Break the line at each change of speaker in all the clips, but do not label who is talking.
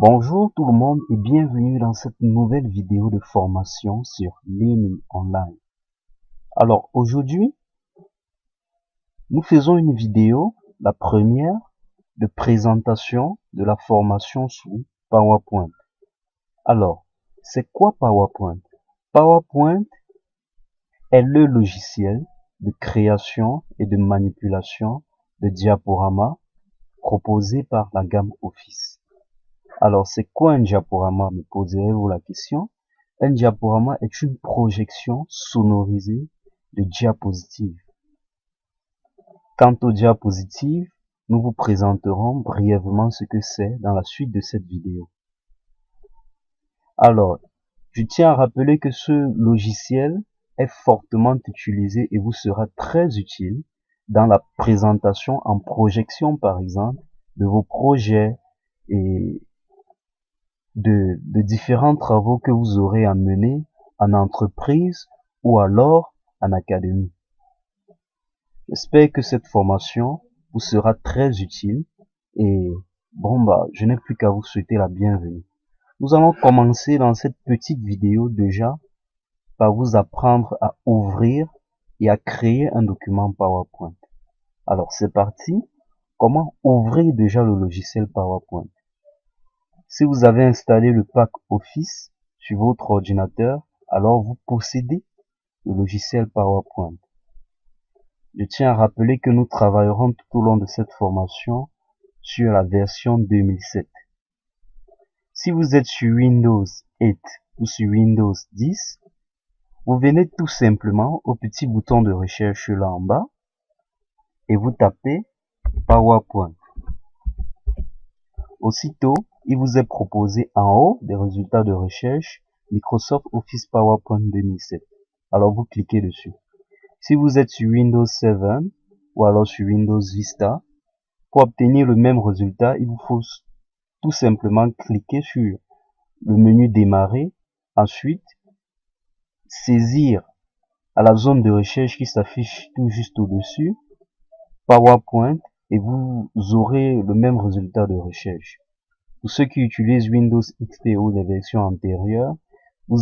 Bonjour tout le monde et bienvenue dans cette nouvelle vidéo de formation sur Learning Online. Alors aujourd'hui, nous faisons une vidéo, la première, de présentation de la formation sous PowerPoint. Alors, c'est quoi PowerPoint? PowerPoint est le logiciel de création et de manipulation de diaporamas proposé par la gamme Office. Alors, c'est quoi un diaporama, me poserez-vous la question? Un diaporama est une projection sonorisée de diapositives. Quant aux diapositives, nous vous présenterons brièvement ce que c'est dans la suite de cette vidéo. Alors, je tiens à rappeler que ce logiciel est fortement utilisé et vous sera très utile dans la présentation en projection, par exemple, de vos projets et de différents travaux que vous aurez à mener en entreprise ou alors en académie. J'espère que cette formation vous sera très utile et je n'ai plus qu'à vous souhaiter la bienvenue. Nous allons commencer dans cette petite vidéo déjà par vous apprendre à ouvrir et à créer un document PowerPoint. Alors c'est parti. Comment ouvrir déjà le logiciel PowerPoint? Si vous avez installé le pack Office sur votre ordinateur, alors vous possédez le logiciel PowerPoint. Je tiens à rappeler que nous travaillerons tout au long de cette formation sur la version 2007. Si vous êtes sur Windows 8 ou sur Windows 10, vous venez tout simplement au petit bouton de recherche là en bas et vous tapez PowerPoint. Aussitôt, il vous est proposé en haut des résultats de recherche Microsoft Office PowerPoint 2007. Alors vous cliquez dessus. Si vous êtes sur Windows 7 ou alors sur Windows Vista, pour obtenir le même résultat, il vous faut tout simplement cliquer sur le menu démarrer, ensuite saisir à la zone de recherche qui s'affiche tout juste au-dessus, PowerPoint, et vous aurez le même résultat de recherche. Pour ceux qui utilisent Windows XP ou les versions antérieures, vous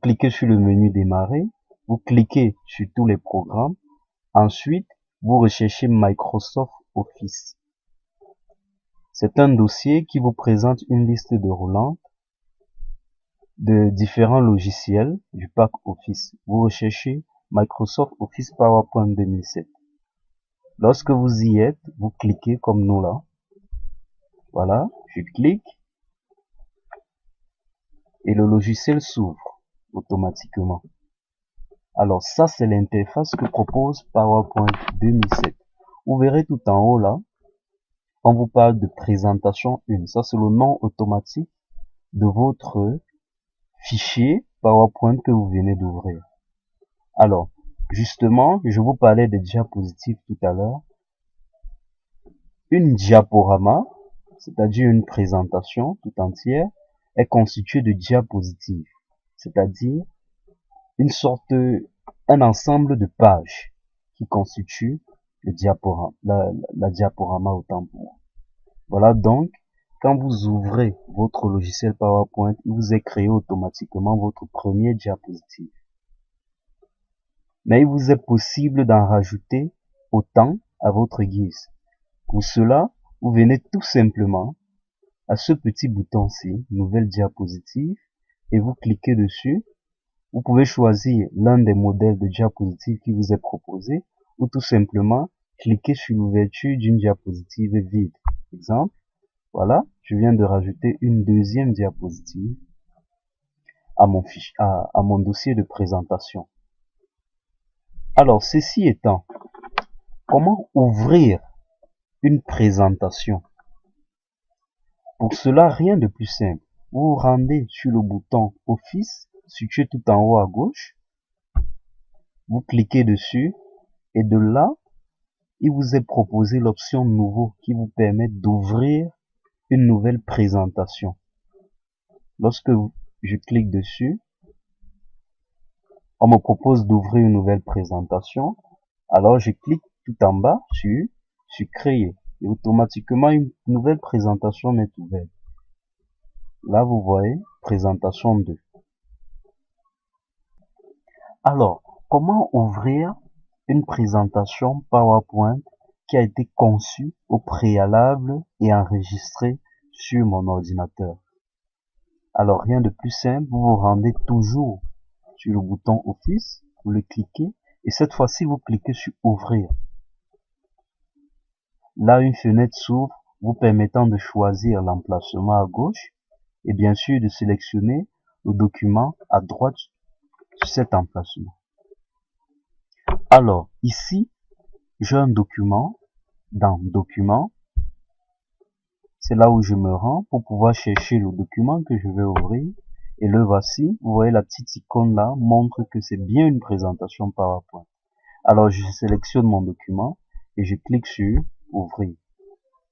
cliquez sur le menu démarrer, vous cliquez sur tous les programmes, ensuite vous recherchez Microsoft Office. C'est un dossier qui vous présente une liste de roulantes de différents logiciels du pack Office. Vous recherchez Microsoft Office PowerPoint 2007. Lorsque vous y êtes, vous cliquez comme nous là. Voilà, je clique et le logiciel s'ouvre automatiquement. Alors ça, c'est l'interface que propose PowerPoint 2007. Vous verrez tout en haut là, on vous parle de présentation 1. Ça, c'est le nom automatique de votre fichier PowerPoint que vous venez d'ouvrir. Alors, justement, je vous parlais des diapositives tout à l'heure. Une diaporama, c'est-à-dire une présentation tout entière, est constituée de diapositives, c'est-à-dire un ensemble de pages qui constituent le diaporama, la diaporama autant pour moi. Voilà donc, quand vous ouvrez votre logiciel PowerPoint, il vous est créé automatiquement votre première diapositive. Mais il vous est possible d'en rajouter autant à votre guise. Pour cela, vous venez tout simplement à ce petit bouton-ci, nouvelle diapositive, et vous cliquez dessus. Vous pouvez choisir l'un des modèles de diapositive qui vous est proposé, ou tout simplement cliquer sur l'ouverture d'une diapositive vide. Exemple, voilà, je viens de rajouter une deuxième diapositive à mon dossier de présentation. Alors, ceci étant, comment ouvrir une présentation? Pour cela, rien de plus simple. Vous vous rendez sur le bouton Office, situé tout en haut à gauche. Vous cliquez dessus et de là, il vous est proposé l'option Nouveau qui vous permet d'ouvrir une nouvelle présentation. Lorsque je clique dessus, on me propose d'ouvrir une nouvelle présentation. Alors je clique tout en bas sur Créer. Et automatiquement, une nouvelle présentation m'est ouverte. Là, vous voyez, présentation 2. Alors, comment ouvrir une présentation PowerPoint qui a été conçue au préalable et enregistrée sur mon ordinateur? Alors, rien de plus simple, vous vous rendez toujours sur le bouton Office, vous le cliquez, et cette fois-ci, vous cliquez sur Ouvrir. Là, une fenêtre s'ouvre, vous permettant de choisir l'emplacement à gauche, et bien sûr de sélectionner le document à droite sur cet emplacement. Alors, ici, j'ai un document. Dans Documents, c'est là où je me rends pour pouvoir chercher le document que je vais ouvrir. Et le voici. Vous voyez la petite icône là montre que c'est bien une présentation PowerPoint. Alors, je sélectionne mon document et je clique sur Ouvrir.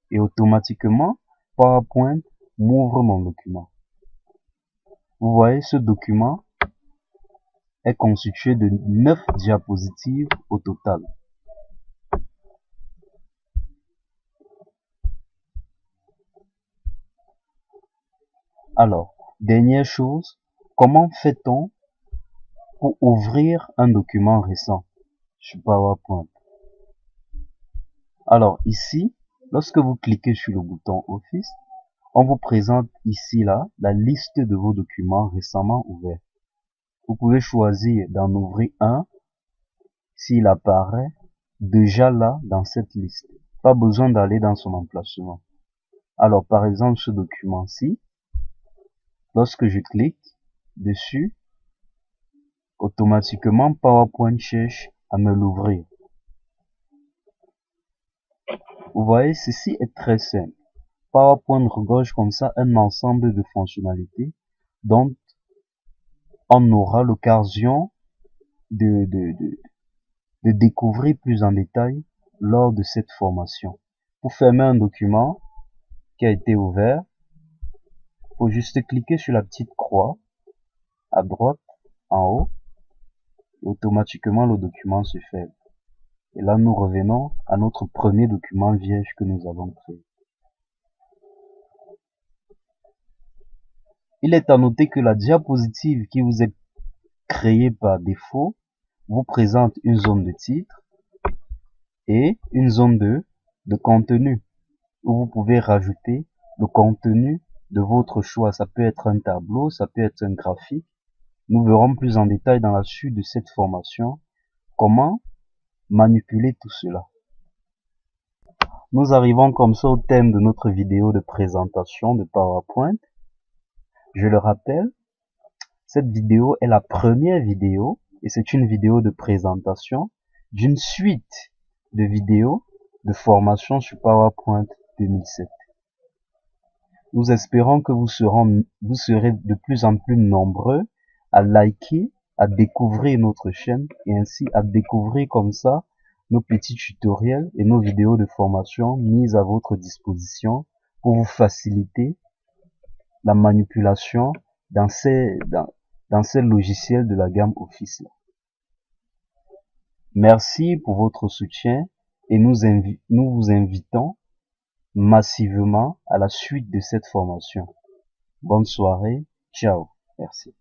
Et automatiquement, PowerPoint m'ouvre mon document. Vous voyez, ce document est constitué de 9 diapositives au total. Alors, dernière chose, comment fait-on pour ouvrir un document récent sur PowerPoint? Alors ici, lorsque vous cliquez sur le bouton Office, on vous présente ici là la liste de vos documents récemment ouverts. Vous pouvez choisir d'en ouvrir un s'il apparaît déjà là dans cette liste. Pas besoin d'aller dans son emplacement. Alors par exemple ce document-ci, lorsque je clique dessus, automatiquement PowerPoint cherche à me l'ouvrir. Vous voyez, ceci est très simple. PowerPoint regorge comme ça un ensemble de fonctionnalités dont on aura l'occasion de, de, de, de découvrir plus en détail lors de cette formation. Pour fermer un document qui a été ouvert, il faut juste cliquer sur la petite croix à droite, en haut, et automatiquement le document se ferme. Et là, nous revenons à notre premier document vierge que nous avons créé. Il est à noter que la diapositive qui vous est créée par défaut vous présente une zone de titre et une zone de contenu où vous pouvez rajouter le contenu de votre choix. Ça peut être un tableau, ça peut être un graphique. Nous verrons plus en détail dans la suite de cette formation comment manipuler tout cela. Nous arrivons comme ça au thème de notre vidéo de présentation de PowerPoint. Je le rappelle, cette vidéo est la première vidéo et c'est une vidéo de présentation d'une suite de vidéos de formation sur PowerPoint 2007. Nous espérons que vous serez de plus en plus nombreux à liker, à découvrir notre chaîne et ainsi à découvrir comme ça nos petits tutoriels et nos vidéos de formation mises à votre disposition pour vous faciliter la manipulation dans ces logiciels de la gamme Office. Merci pour votre soutien et nous vous invitons massivement à la suite de cette formation. Bonne soirée, ciao, merci.